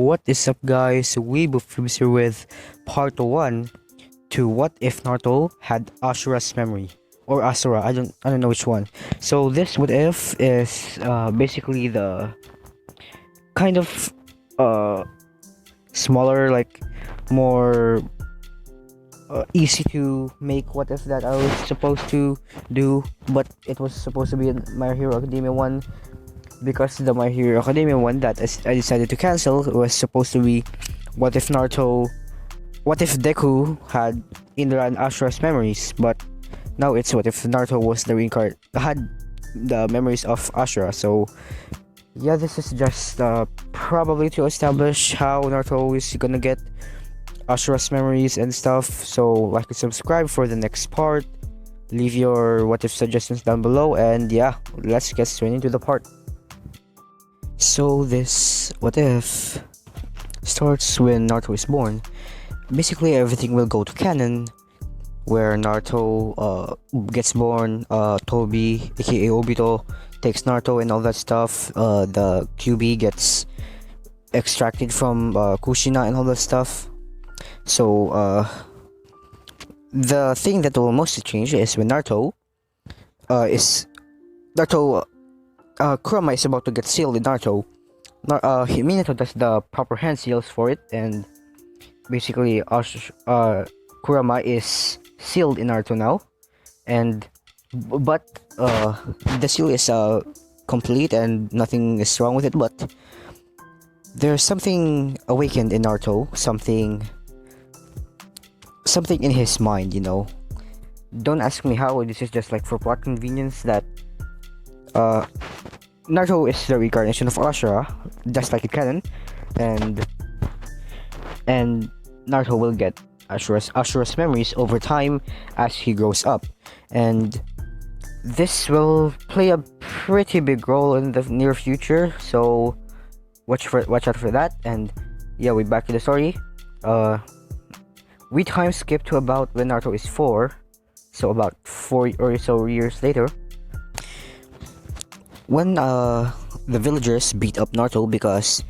What is up, guys? WeebOfWeebs here with part 1 to what if Naruto had Ashura's memory or Asura. I don't know which one. So this what if is basically the kind of uh smaller, like more easy to make what if that I was supposed to do, but it was supposed to be in My Hero Academia 1, because the My Hero Academia one that I decided to cancel was supposed to be what if Deku had Indra and Ashura's memories, but now it's what if Naruto was had the memories of Ashura. So yeah, this is just probably to establish how Naruto is gonna get Ashura's memories and stuff. So like and subscribe for the next part. Leave your what if suggestions down below, and yeah, let's get straight into the part. So this what if starts when Naruto is born. Basically everything will go to canon, where Naruto gets born. Toby, aka Obito, takes Naruto and all that stuff. The QB gets extracted from Kushina and all that stuff. So the thing that will mostly change is when Kurama is about to get sealed in Naruto. Minato does the proper hand seals for it, and basically Kurama is sealed in Naruto now. And but the seal is complete and nothing is wrong with it, but there's something awakened in Naruto, something in his mind, you know. Don't ask me how. This is just like for plot convenience that Naruto is the reincarnation of Ashura, just like a canon, and Naruto will get Ashura's memories over time as he grows up, and this will play a pretty big role in the near future. So watch out for that. And yeah, we back to the story. We time skip to about when Naruto is 4, so about 4 or so years later, when the villagers beat up Naruto, because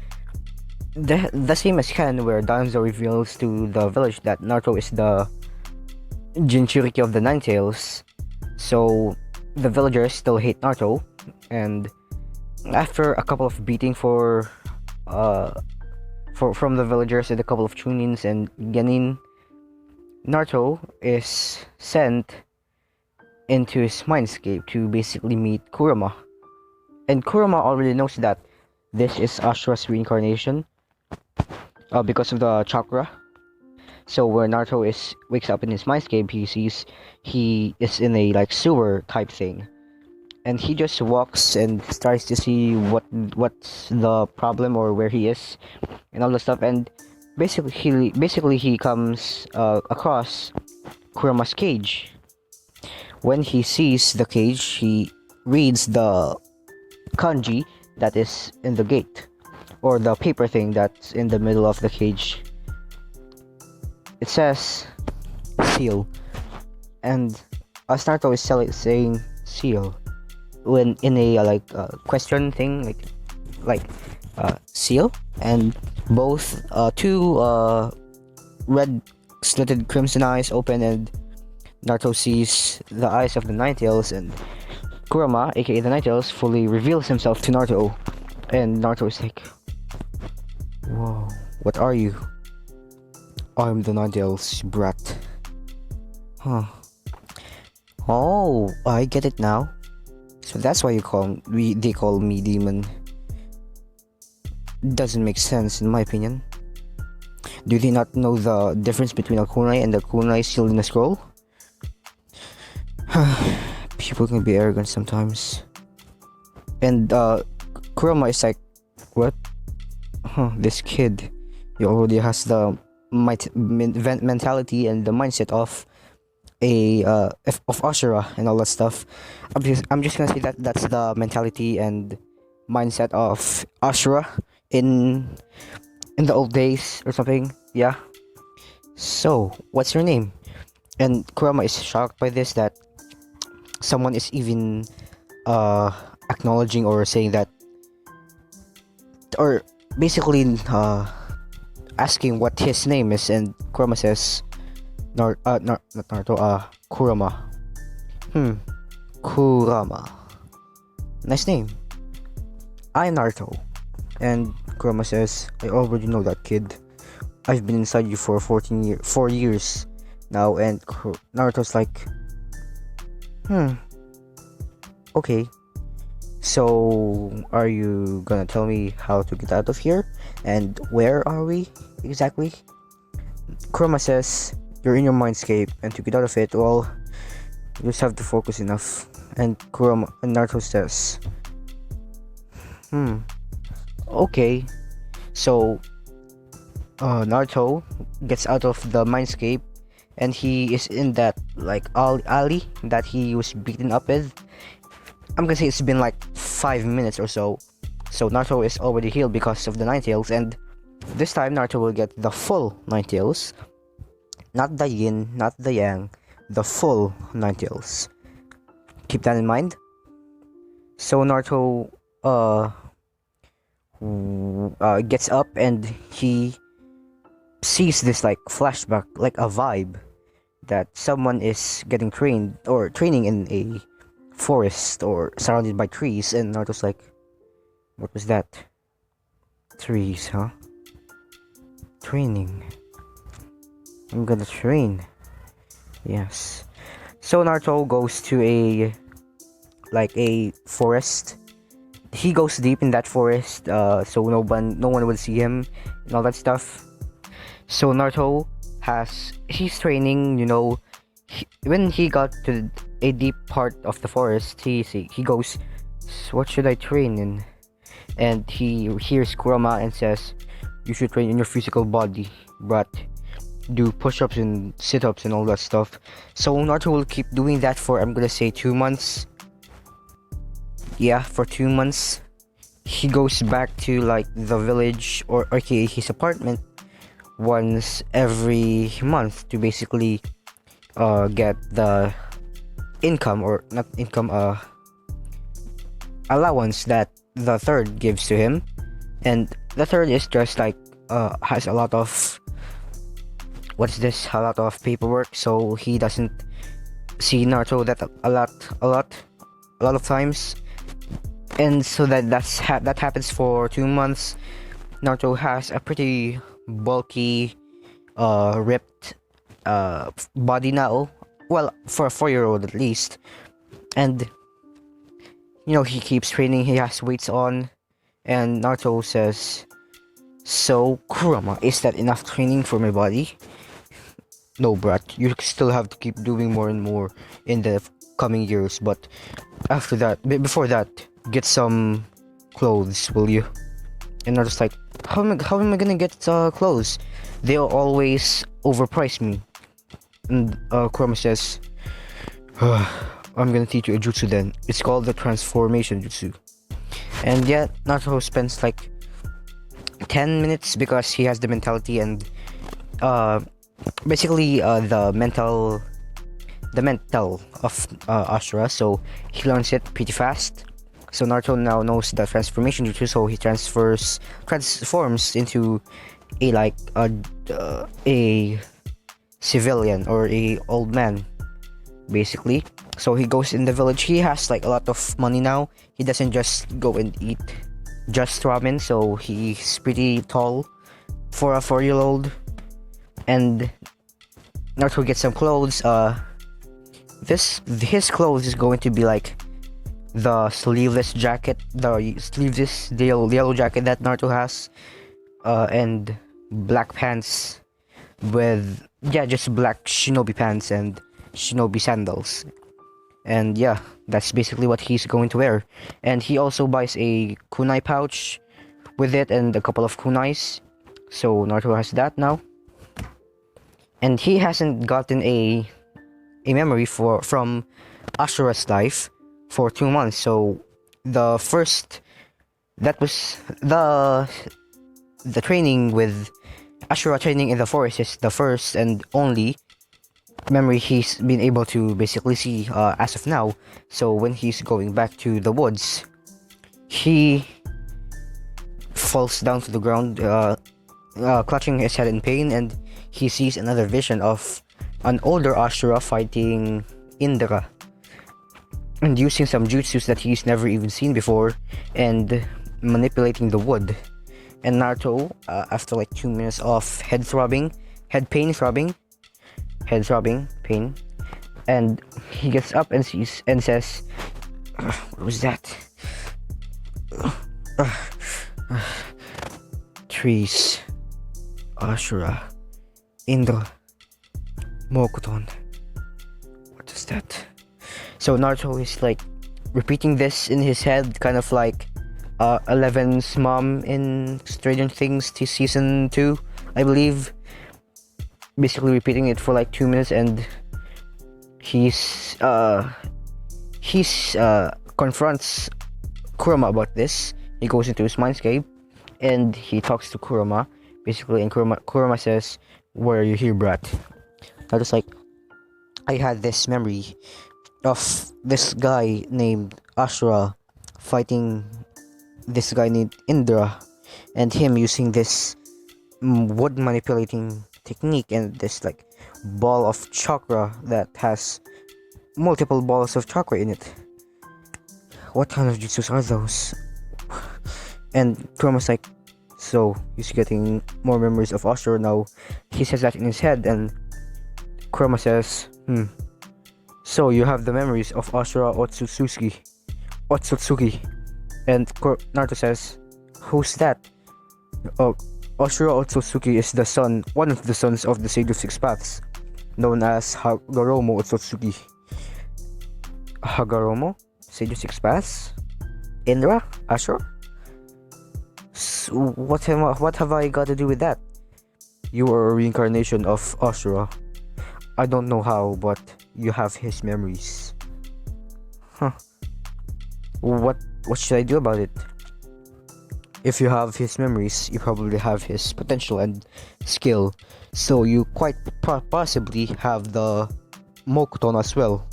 the same as Ken, where Danzo reveals to the village that Naruto is the Jinchuriki of the Nine Tails. So the villagers still hate Naruto, and after a couple of beating from the villagers and a couple of Chunins and Genin, Naruto is sent into his mindscape to basically meet Kurama. And Kurama already knows that this is Ashura's reincarnation because of the chakra. So when Naruto wakes up in his mindscape, he sees he is in a like sewer type thing, and he just walks and tries to see what's the problem or where he is and all the stuff. And basically he comes across Kurama's cage. When he sees the cage, he reads the kanji that is in the gate, or the paper thing that's in the middle of the cage. It says seal, and Naruto is saying seal when in a question thing, like seal, and both two red slitted crimson eyes open, and Naruto sees the eyes of the Nine Tails, and Kurama, aka the Nine Tails, fully reveals himself to Naruto, and Naruto is like, "Whoa, what are you?" "I'm the Nine Tails, brat." Huh. Oh, I get it now. So that's why they call me demon. Doesn't make sense in my opinion. Do they not know the difference between a kunai and a kunai sealed in a scroll? People can be arrogant sometimes. And Kurama is like, what? This kid, he already has the mentality and the mindset of of Ashura and all that stuff. I'm just gonna say that that's the mentality and mindset of Ashura in the old days or something. Yeah. So what's your name? And Kurama is shocked by this, that someone is even acknowledging or saying that, or basically asking what his name is, and Kurama says, not Naruto, Kurama. Kurama. Nice name. I'm Naruto. And Kurama says, I already know that, kid. I've been inside you for 4 years now. And Naruto's like, okay. So, are you gonna tell me how to get out of here? And where are we exactly? Kurama says, you're in your mindscape, and to get out of it, well, you just have to focus enough. And Naruto says, okay. So, Naruto gets out of the mindscape, and he is in that like alley that he was beaten up with. I'm gonna say it's been like 5 minutes or so. So Naruto is already healed because of the Nine Tails, and this time Naruto will get the full Nine Tails. Not the yin, not the yang, the full Nine Tails. Keep that in mind. So Naruto gets up, and he sees this like flashback, like a vibe, that someone is getting trained or training in a forest or surrounded by trees. And Naruto's like, what was that? Trees, huh? Training. I'm gonna train. Yes. So Naruto goes to a forest. He goes deep in that forest, so no one will see him and all that stuff. So Naruto he's training, when he got to a deep part of the forest, he goes, so what should I train in? And he hears Kurama and says, you should train in your physical body, but do push-ups and sit-ups and all that stuff. So Naruto will keep doing that for, I'm gonna say, 2 months. Yeah, for 2 months. He goes back to like the village, or aka his apartment, once every month to basically get the income, or not income, allowance that the third gives to him. And the third is just like has a lot of paperwork, so he doesn't see Naruto that a lot of times. And so that happens for 2 months. Naruto has a pretty bulky, ripped body now, well, for a 4-year-old at least. And he keeps training, he has weights on. And Naruto says, so Kurama, is that enough training for my body? No, brat, you still have to keep doing more and more in the coming years, but before that, get some clothes, will you? And Naruto's like, how am I gonna get clothes? They'll always overprice me. And Kurama says, I'm gonna teach you a jutsu then. It's called the transformation jutsu. And yeah, Naruto spends like 10 minutes because he has the mentality and basically the mental of Ashura, so he learns it pretty fast. So Naruto now knows the transformation jutsu, so he transforms into a civilian or a old man, basically. So he goes in the village. He has like a lot of money now. He doesn't just go and eat just ramen, so he's pretty tall for a 4-year-old. And Naruto gets some clothes. His clothes is going to be like the sleeveless jacket, the yellow jacket that Naruto has, and black pants with just black shinobi pants and shinobi sandals. And yeah, that's basically what he's going to wear. And he also buys a kunai pouch with it and a couple of kunais. So Naruto has that now. And he hasn't gotten a memory from Ashura's life for 2 months. So that was the training with Ashura training in the forest is the first and only memory he's been able to basically see as of now. So when he's going back to the woods, he falls down to the ground, clutching his head in pain, and he sees another vision of an older Ashura fighting Indra and using some jutsus that he's never even seen before and manipulating the wood. And Naruto, after like 2 minutes of head pain, and he gets up and sees and says, "What was that? Trees, Ashura, Indra, Mokuton. What is that?" So Naruto is like repeating this in his head, kind of like Eleven's mom in Stranger Things season 2, I believe. Basically repeating it for like 2 minutes, and he's confronts Kurama about this. He goes into his mindscape and he talks to Kurama, basically, and Kurama says, "Why are you here, brat?" I was like, I had this memory of this guy named Ashura fighting this guy named Indra, and him using this wood manipulating technique and this like ball of chakra that has multiple balls of chakra in it. What kind of jutsus are those? And Kurama's like, so he's getting more memories of Ashura now. He says that in his head, and Kurama says, so you have the memories of Ashura Otsutsuki. And Naruto says, who's that? Ashura Otsutsuki is one of the sons of the Sage of Six Paths, known as Hagoromo Otsutsuki. Hagoromo? Sage of Six Paths? Indra? Ashura? So what have I got to do with that? You are a reincarnation of Ashura. I don't know how, but you have his memories. What should I do about it? If you have his memories, you probably have his potential and skill, so you quite possibly have the Mokuton as well.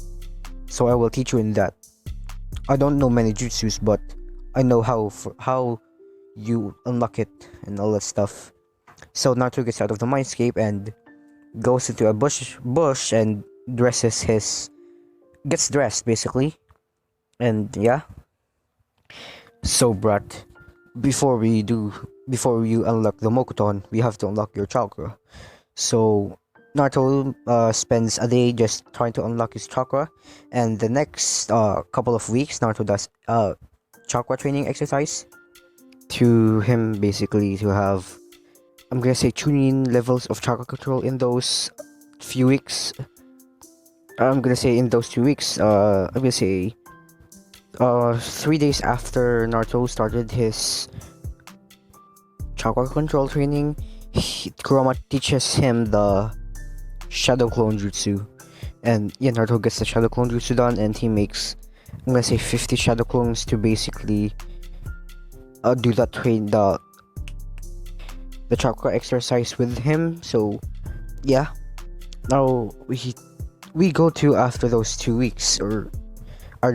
So I will teach you in that. I don't know many jutsus, but I know how you unlock it and all that stuff. So Naruto gets out of the mindscape and goes into a bush and gets dressed basically. And yeah. So brat, before you unlock the Mokuton, we have to unlock your chakra. So Naruto spends a day just trying to unlock his chakra, and the next couple of weeks Naruto does chakra training exercise to him, basically to have, I'm gonna say, tuning levels of chakra control in those few weeks. I'm gonna say in those 2 weeks. I'm gonna say 3 days after Naruto started his chakra control training, Kurama teaches him the Shadow Clone Jutsu, and yeah, Naruto gets the Shadow Clone Jutsu done, and he makes, I'm gonna say, 50 Shadow Clones to basically do that the chakra exercise with him. So yeah, now we go to, after those 2 weeks are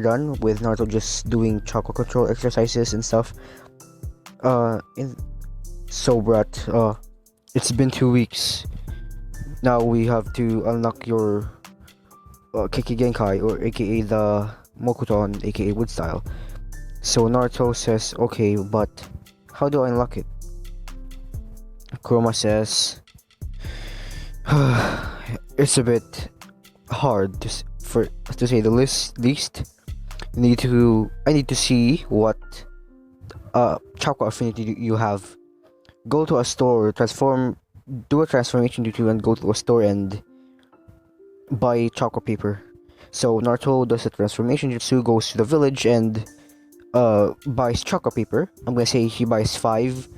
done with Naruto just doing chakra control exercises and stuff. So brat, it's been 2 weeks. Now we have to unlock your Keki Genkai, or aka the Mokuton, aka Wood Style. So Naruto says, okay, but how do I unlock it? Kurama says, it's a bit hard to say the least. I need to see what chakra affinity you have. Go to a store, do a transformation jutsu, and go to a store and buy chakra paper. So Naruto does a transformation jutsu, goes to the village and buys chakra paper. I'm gonna say he buys 5,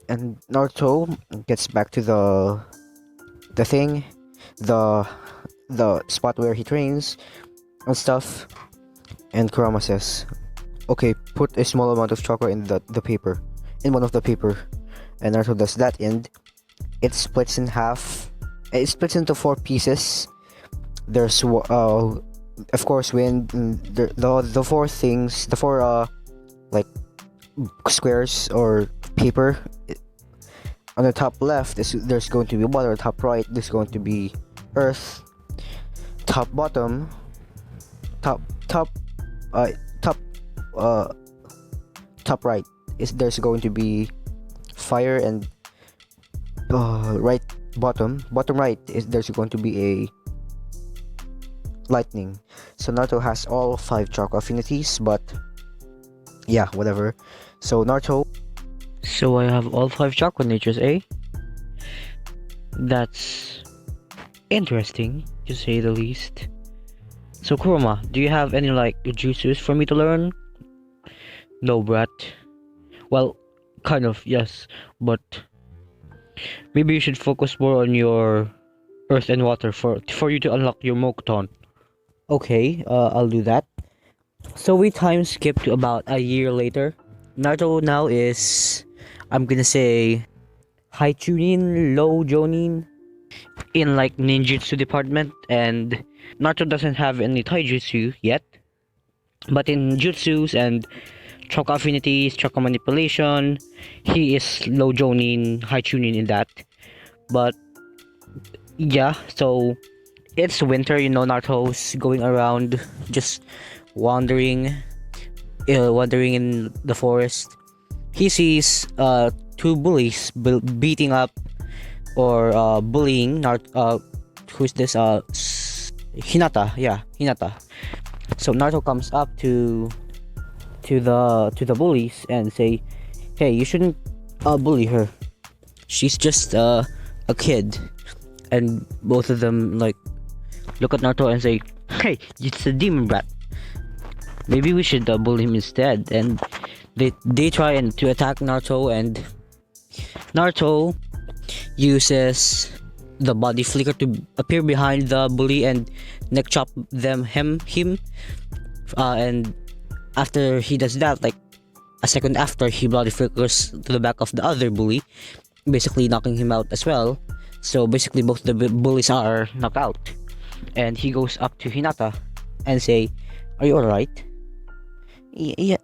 and Naruto gets back to the spot where he trains and stuff, and Kurama says, okay, put a small amount of chakra in one of the paper, and Naruto does that, and it splits in half. It splits into 4 pieces. There's of course, when the 4 things, the 4 like squares or paper, On the top left, there's going to be water. Top right, there's going to be earth. Top bottom, top top, top top right is there's going to be fire, and right bottom right is there's going to be a lightning. So Naruto has all 5 chakra affinities, but yeah, whatever. So Naruto. So I have all 5 chakra natures, eh? That's interesting, to say the least. So Kurama, do you have any like jutsus for me to learn? No, brat. Well, kind of, yes, but maybe you should focus more on your earth and water for you to unlock your Mokuton. Okay, I'll do that. So we time skip to about a year later. Naruto now is, I'm gonna say, high chunin, low jonin in like ninjutsu department, and Naruto doesn't have any taijutsu yet, but in jutsus and chakra affinities, chakra manipulation, he is low jonin, high chunin in that. But yeah, so it's winter, you know, Naruto's going around just wandering in the forest. He sees 2 bullies beating up or bullying who's this Hinata. Yeah, Hinata. So Naruto comes up to the bullies and say, hey, you shouldn't bully her, she's just a kid. And both of them like look at Naruto and say, hey, it's a demon brat, maybe we should bully him instead. And they try to attack Naruto, and Naruto uses the body flicker to appear behind the bully and neck chop him. And after he does that, like a second after, he body flickers to the back of the other bully, basically knocking him out as well. So basically both the bullies are knocked out, and he goes up to Hinata and say, are you alright? Yes.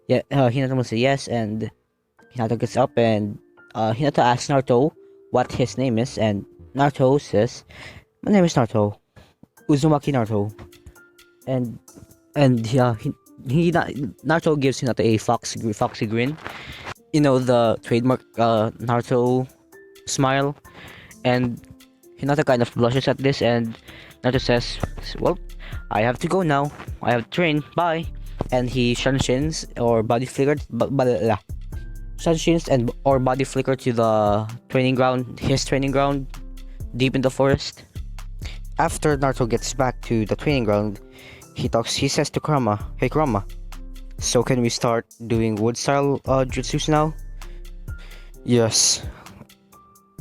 Yeah, Hinata will say yes, and Hinata gets up, and Hinata asks Naruto what his name is, and Naruto says, my name is Naruto, Uzumaki Naruto. And Naruto gives Hinata a foxy grin, you know, the trademark Naruto smile. And Hinata kind of blushes at this, and Naruto says, well, I have to go now, I have to train, bye. And he shunsins or body flickered shunsins and or body flicker to the his training ground deep in the forest. After Naruto gets back to the training ground, he says to Kurama, hey Kurama, so can we start doing wood style jutsus now? Yes,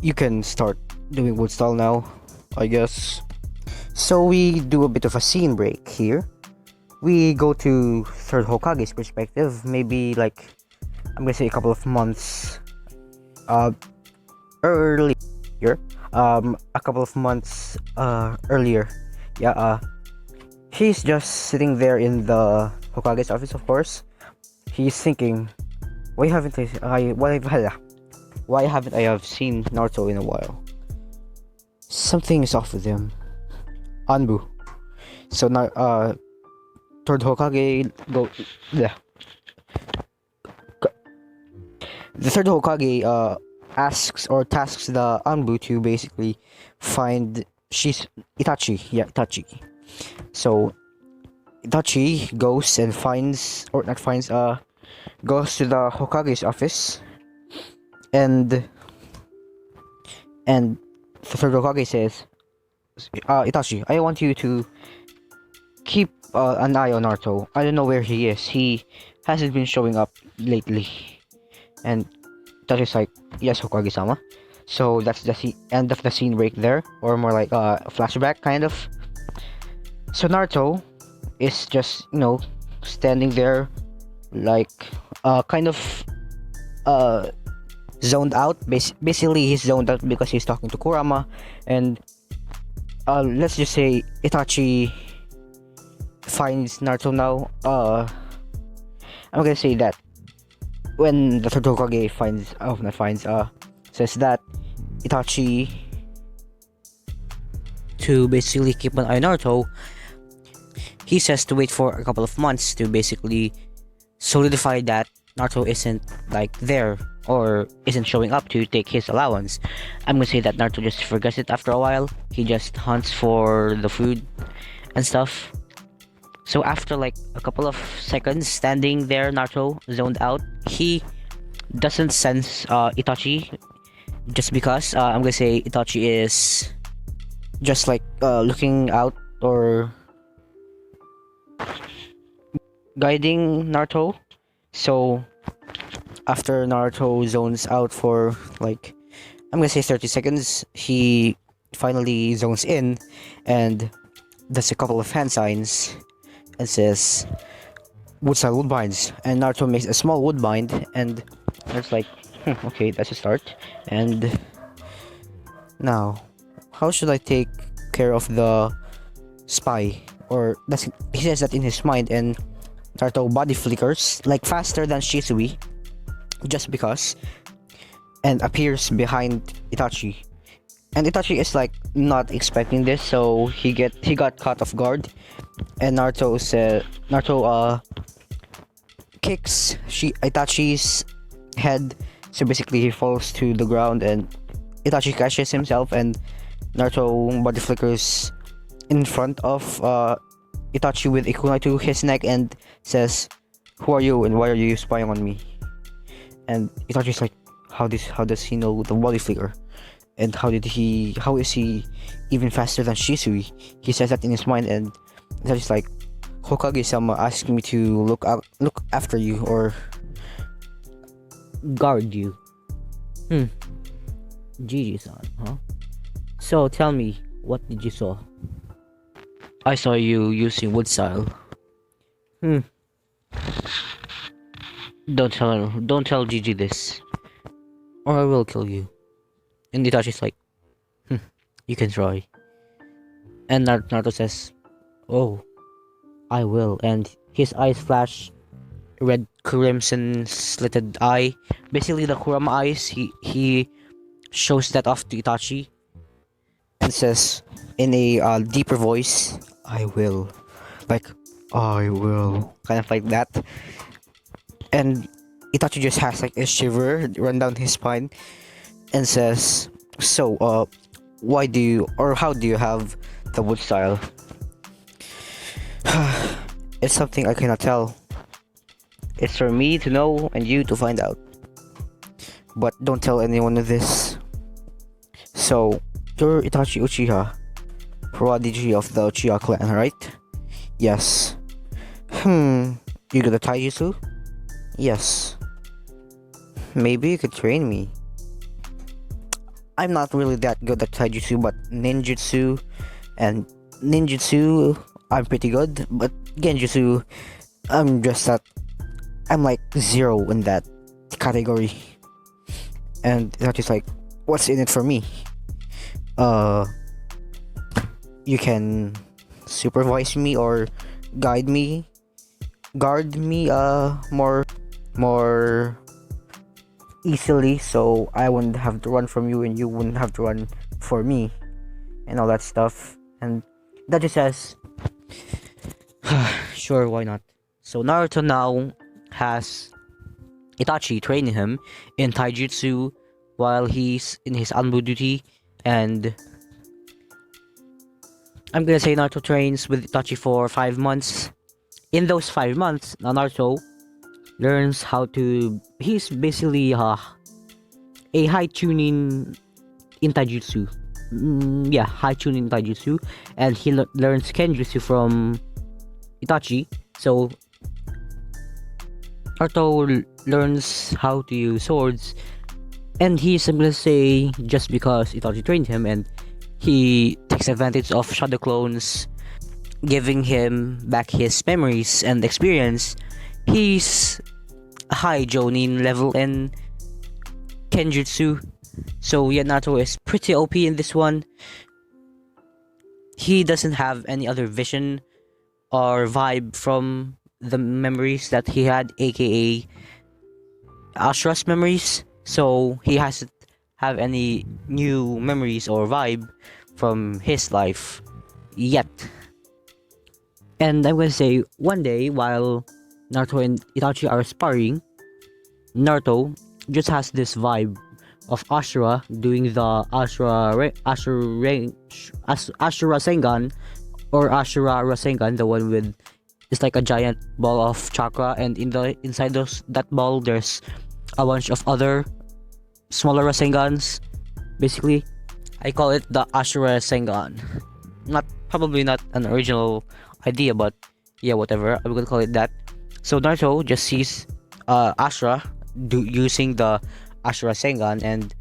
you can start doing wood style now, I guess. So we do a bit of a scene break here. We go to third Hokage's perspective, maybe like, I'm gonna say a couple of months earlier. A couple of months earlier. Yeah, he's just sitting there in the Hokage's office, of course. He's thinking, why haven't I have seen Naruto in a while? Something is off with him. Anbu. So now third Hokage the third Hokage asks or tasks the Anbu to basically find Itachi. Yeah, Itachi. So Itachi goes and goes to the Hokage's office, and the third Hokage says, Itachi, I want you to keep an eye on Naruto. I don't know where he is. He hasn't been showing up lately. And Itachi's like, yes, Hokage-sama. So that's the end of the scene break there, or more like a flashback kind of. So Naruto is just, standing there like kind of zoned out. Basically he's zoned out because he's talking to Kurama, and let's just say Itachi finds Naruto now. I'm gonna say that when the third Hokage says that Itachi to basically keep an eye on Naruto, he says to wait for a couple of months to basically solidify that Naruto isn't like there or isn't showing up to take his allowance. I'm gonna say that Naruto just forgets it after a while. He just hunts for the food and stuff. So after like a couple of seconds standing there, Naruto zoned out. He doesn't sense Itachi just because I'm gonna say Itachi is just like looking out or guiding Naruto. So after Naruto zones out for like I'm gonna say 30 seconds, he finally zones in and does a couple of hand signs and says Woodside Woodbines, and Naruto makes a small woodbine and it's like okay, that's a start. And now how should I take care of the spy? Or that's he says that in his mind, and Naruto body flickers like faster than Shisui just because and appears behind Itachi. And Itachi is like not expecting this, so he got caught off guard. And Naruto kicks Itachi's head, so basically he falls to the ground and Itachi catches himself, and Naruto body flickers in front of Itachi with a kunai to his neck and says, "Who are you and why are you spying on me?" And Itachi's like, how does he know the body flicker? And how is he even faster than Shisui? He says that in his mind, and Itachi's like, Hokage-sama asked me to look after you or guard you. Gigi-san, huh? So tell me, what did you saw? I saw you using wood style. Don't tell Gigi this, or I will kill you. And Itachi's like, you can try. And Naruto says, oh, I will. And his eyes flash red crimson slitted eye. Basically the Kurama eyes. He shows that off to Itachi and says in a deeper voice, I will. Like, I will. Kind of like that. And Itachi just has like a shiver run down his spine and says, so how do you have the wood style? It's something I cannot tell. It's for me to know and you to find out. But don't tell anyone of this. So you're Itachi Uchiha, prodigy of the Uchiha clan, right? Yes. You got a taijutsu? Yes. Maybe you could train me. I'm not really that good at taijutsu, but ninjutsu and ninjutsu I'm pretty good, but genjutsu I'm like 0 in that category. And that is like, what's in it for me? You can supervise me or guard me more easily, so I wouldn't have to run from you and you wouldn't have to run for me and all that stuff. And that just says sure, why not? So Naruto now has Itachi training him in taijutsu while he's in his Anbu duty, and I'm gonna say Naruto trains with Itachi for 5 months. In those 5 months, Naruto learns how to. He's basically a high tuning in taijutsu. High tuning taijutsu, and he learns kenjutsu from Itachi. So Naruto learns how to use swords, and he's, I'm gonna say, just because Itachi trained him, and he takes advantage of shadow clones, giving him back his memories and experience. He's a high Jonin level in Kenjutsu. So yeah, Naruto is pretty OP in this one. He doesn't have any other vision or vibe from the memories that he had, aka Ashura's memories, so he hasn't have any new memories or vibe from his life yet. And I'm gonna say one day while Naruto and Itachi are sparring, Naruto just has this vibe of Ashura doing the Ashura Sengan or Ashura Rasengan, the one with it's like a giant ball of chakra, and inside that ball there's a bunch of other smaller Rasengans. Basically, I call it the Ashura Sengan. Probably not an original idea, but yeah, whatever. I'm gonna call it that. So Naruto just sees Ashura using the Ashura Sengan, and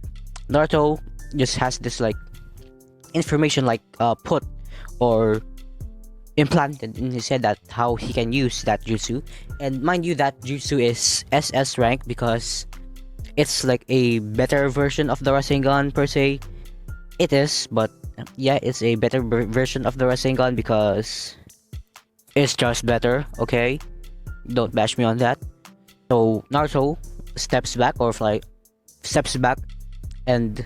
Naruto just has this like information like put or implanted in his head that how he can use that jutsu. And mind you, that jutsu is SS rank because it's like a better version of the Rasengan per se. It is, but yeah, it's a better version of the Rasengan because it's just better, okay? Don't bash me on that. So Naruto steps back and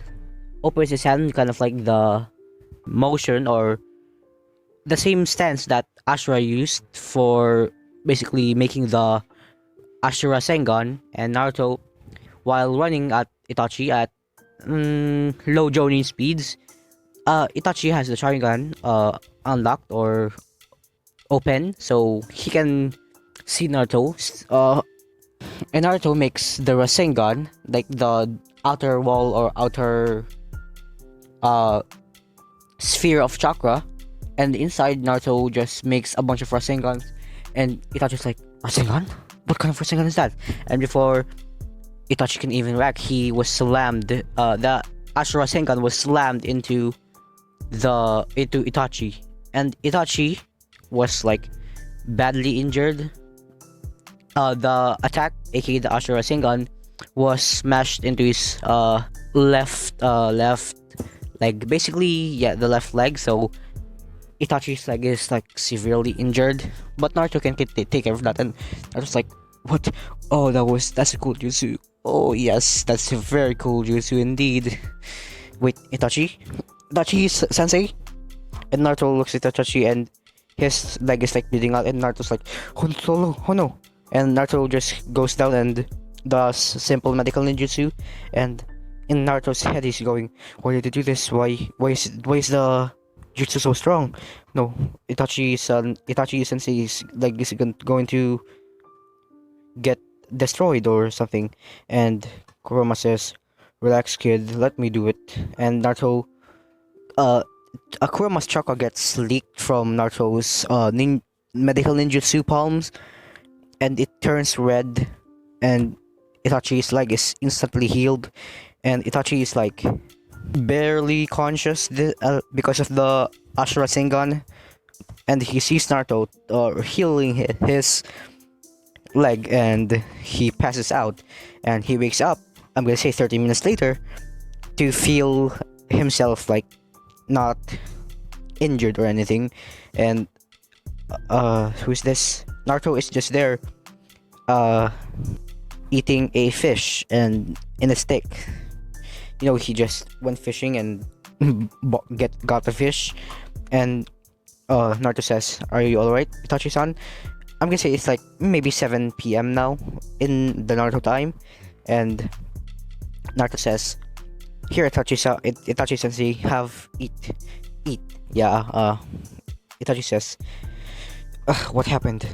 opens his hand, kind of like the motion or the same stance that Ashura used for basically making the Ashura Sengan. And Naruto, while running at Itachi at low Jonin speeds, Itachi has the Sharingan unlocked or open, so he can see Naruto. And Naruto makes the Rasengan, like the outer wall or outer sphere of chakra, and inside Naruto just makes a bunch of Rasengans, and Itachi's like, Rasengan? What kind of Rasengan is that? And before Itachi can even react, he was slammed. The Ashura Rasengan was slammed into Itachi, and Itachi was like badly injured. The attack, aka the Ashura Rasengan, was smashed into his left leg, basically, yeah, the left leg. So Itachi's leg is like severely injured, but Naruto can take care of that. And I was like, what? Oh, that's a cool jutsu. Oh yes, that's a very cool jutsu indeed. Wait, Itachi sensei? And Naruto looks at Itachi and his leg is like bleeding out, and Naruto's like, oh no. And Naruto just goes down and does simple medical ninjutsu, and in Naruto's head he's going, why did you do this? Why is the jutsu so strong? No, Itachi sensei's leg is going to get destroyed or something. And Kurama says, relax kid, let me do it. And Naruto, Kurama's chakra gets leaked from Naruto's medical ninjutsu palms, and it turns red, and Itachi's leg is instantly healed, and Itachi is like barely conscious because of the Ashura Sengan, and he sees Naruto healing his leg, and he passes out, and he wakes up, I'm gonna say 30 minutes later, to feel himself like not injured or anything. And who's this? Naruto is just there eating a fish and in a stick. You know, he just went fishing and got the fish. And Naruto says, are you alright, Itachi-san? I'm gonna say it's like maybe 7 p.m. now in the Naruto time. And Naruto says, here, Itachi-sensei, have eat. Yeah, Itachi says, what happened?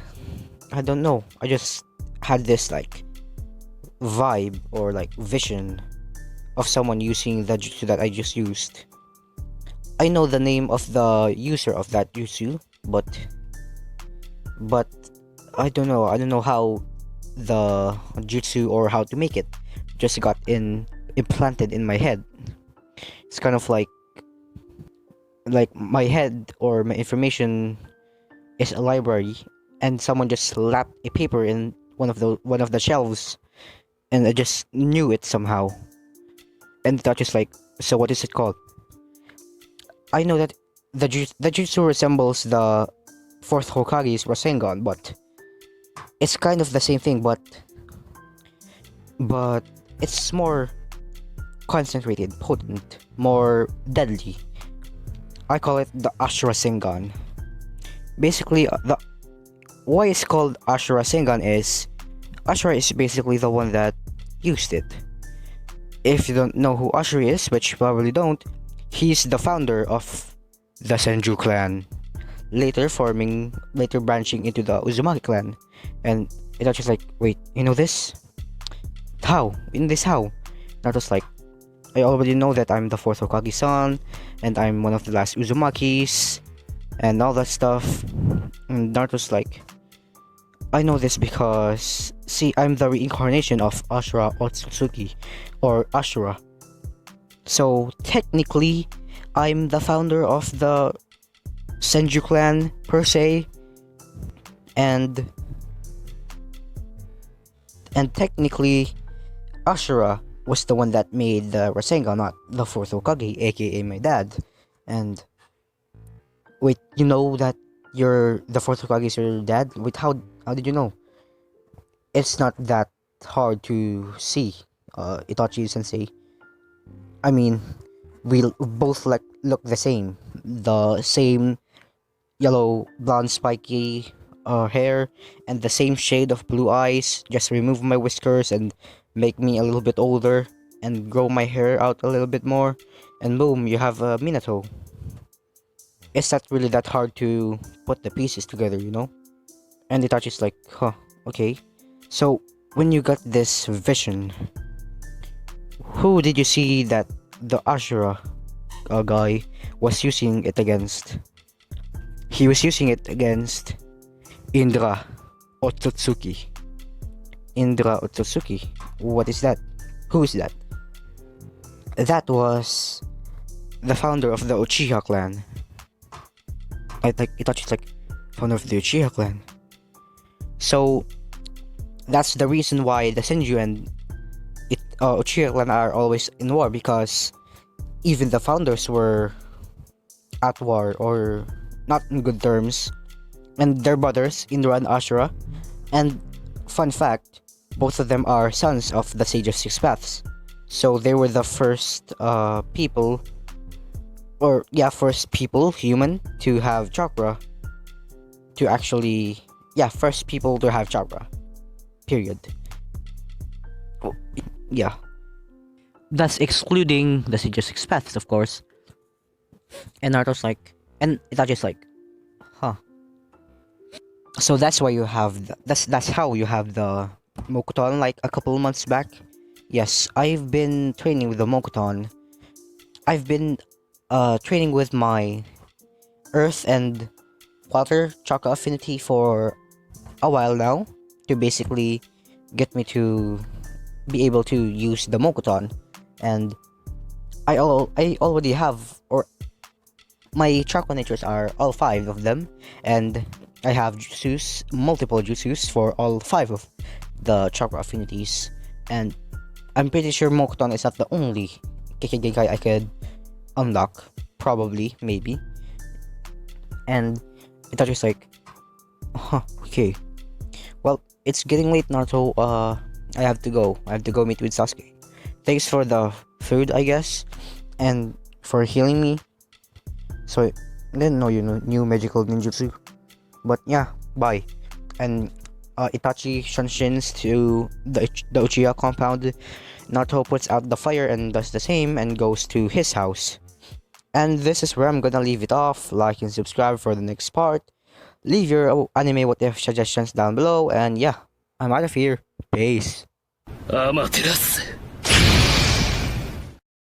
I don't know. I just had this like vibe or like vision of someone using the jutsu that I just used. I know the name of the user of that jutsu, but I don't know how the jutsu or how to make it just got implanted in my head. It's kind of like my head or my information is a library, and someone just slapped a paper in one of the shelves, and I just knew it somehow. And that just like, so what is it called? I know that the jutsu resembles the fourth Hokage's Rasengan, but it's kind of the same thing, but but it's more concentrated, potent, more deadly. I call it the Ashura Sengan. Basically, the why it's called Ashura Sengan is Ashura is basically the one that used it. If you don't know who Ashura is, which you probably don't, he's the founder of the Senju clan. Later branching into the Uzumaki clan. And Itachi's like, wait, you know this? How? In this how? Naruto's like, I already know that I'm the fourth Hokage-san, and I'm one of the last Uzumakis, and all that stuff. And Naruto's like, I know this because, see, I'm the reincarnation of Ashura Otsutsuki, or Ashura. So, technically, I'm the founder of the Senju clan, per se, and technically, Ashura was the one that made the Rasengan, not the fourth Hokage, aka my dad. And wait, you know that the fourth Hokage is your dad? Wait, how did you know? It's not that hard to see, Itachi Sensei. I mean, we both look the same. The same yellow, blonde, spiky hair, and the same shade of blue eyes. Just remove my whiskers and make me a little bit older, and grow my hair out a little bit more, and boom, you have a Minato. It's not really that hard to put the pieces together, you know? And Itachi's like, huh, okay. So, when you got this vision, who did you see that the Ashura guy was using it against? He was using it against Indra Otsutsuki. Indra Otsutsuki. What is that? Who is that? That was the founder of the Uchiha clan. Itachi's like, founder of the Uchiha clan. So, that's the reason why the Senju and Uchiha clan are always in war, because even the founders were at war, or not in good terms, and their brothers, Indra and Ashura. And fun fact, both of them are sons of the Sage of Six Paths. So they were the first people, human, to have chakra. First people to have chakra. Period. Oh, yeah. Thus excluding the Sage of Six Paths, of course. And Itachi's like, huh. So that's why you have that's how you have the Mokuton like a couple months back. Yes, I've been training with the Mokuton. I've been training with my earth and water chakra affinity for a while now, to basically get me to be able to use the Mokuton. And I already have, or my chakra natures are all 5 of them, and I have multiple jutsus for all 5 of the chakra affinities. And I'm pretty sure Mokuton is not the only Kekkei I could unlock. Probably, maybe. And Itachi's like, huh, okay. Well, it's getting late, Naruto. I have to go. I have to go meet with Sasuke. Thanks for the food, I guess, and for healing me. So, I didn't know you knew magical ninjutsu. But yeah, bye. And Itachi shunsins to the Uchiha compound. Naruto puts out the fire and does the same and goes to his house. And this is where I'm gonna leave it off. Like and subscribe for the next part. Leave your anime what if suggestions down below. And yeah, I'm out of here. Peace. アマテラス